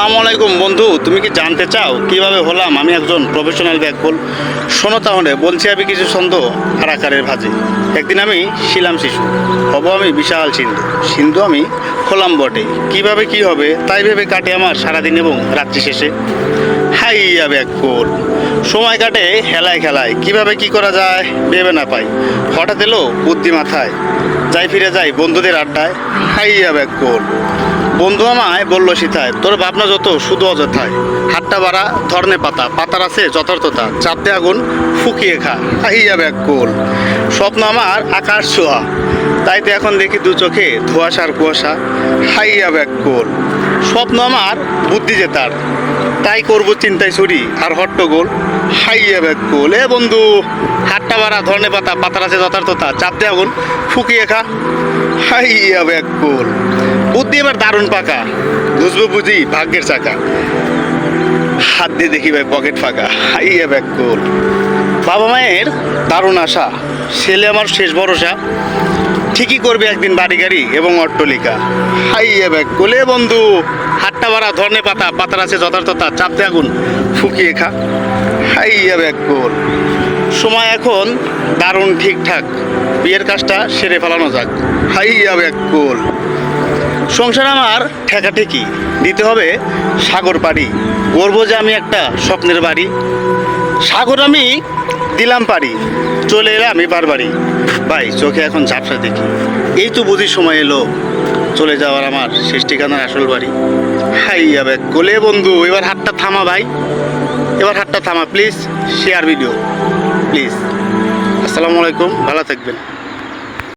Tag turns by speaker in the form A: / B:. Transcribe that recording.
A: আসসালামু আলাইকুম বন্ধু, তুমি কি জানতে চাও কিভাবে হলাম আমি একজন প্রফেশনাল ব্যাকবোল? শোনো তাহলে বলছি আমি কিছু ছন্দ আর আকারের ভাজি। একদিন আমি ছিলাম শিশু, হব আমি বিশাল সিন্ধু, সিন্ধু আমি হলাম বটে। কিভাবে কি হবে তাই ভেবে কাটে আমার সারাদিন এবং রাত্রি শেষে হাইয়া ব্যাকবোল। সময় কাটে হেলায় খেলায়, কিভাবে কি করা যায় ভেবে না পাই। হঠাৎ এলো বুদ্ধি মাথায়, যাই ফিরে যাই বন্ধুদের আড্ডায়। হাইয়া ব্যাকবোল। বন্ধু আমায় বলল সীতায়, তোর ভাবনা যত শুধু অযথায়। হাতটা বাড়া ধরনে পাতা, পাতার আছে যথার্থতা, চাপ দে আগুন ফুকিয়ে খা। হাইয়া ব্যাকবোল। স্বপ্ন আমার আকাশ ছোঁয়া, তাই তো এখন দেখি দু চোখে ধোঁয়াশার কুয়াশা। হাইয়া ব্যাকবোল। স্বপ্ন আমার বুদ্ধি জেতার, তাই করবো চিন্তায় ছুরি আর হট্টগোল। হাইয়া ব্যাকবোল। এ বন্ধু, হাতটা বাড়া ধরনে পাতা, পাতার আছে যথার্থতা, চাপ দে আগুন ফুকিয়ে খা। হাইয়া ব্যাকবোল। বুদ্ধি এবার দারুণ পাকা, বুঝবো বুঝি ভাগ্যের চাকা, হাত দিয়ে দেখি ভাই পকেট ফাঁকা। হাইয়া ব্যাকবোল। বাবা মায়ের দারুণ আশা, ছেলে আমার শেষ ভরসা, ঠিকই করবে একদিন বাড়ি গাড়ি এবং অট্টলিকা। হাইয়া ব্যাকবোল। এ বন্ধু, হাতটা বাড়া ধরনে পাতা, পাতার আছে যথার্থতা, চাপতে আগুন ফুকিয়ে খা। হাইয়া ব্যাকবোল। সময় এখন দারুণ ঠিকঠাক, বিয়ের কাজটা সেরে ফেলানো যাক। হাইয়া ব্যাকবোল। সংসার আমার ঠেকাঠেকি, দিতে হবে সাগর পাড়ি, গর্ব যে আমি একটা স্বপ্নের বাড়ি। সাগর আমি দিলাম পাড়ি, চলে এলাম আমি বারবারই। ভাই চোখে এখন ঝাপসা দেখি, এই তো বুঝি সময় এলো চলে যাওয়ার আমার শেষ ঠিকানার আসল বাড়ি। হাইয়া ব্যাকবোল। এ বন্ধু, এবার হাতটা থামা ভাই, এবার হাতটা থামা প্লিজ, শেয়ার ভিডিও প্লিজ। আসসালামু আলাইকুম, ভালো থাকবেন।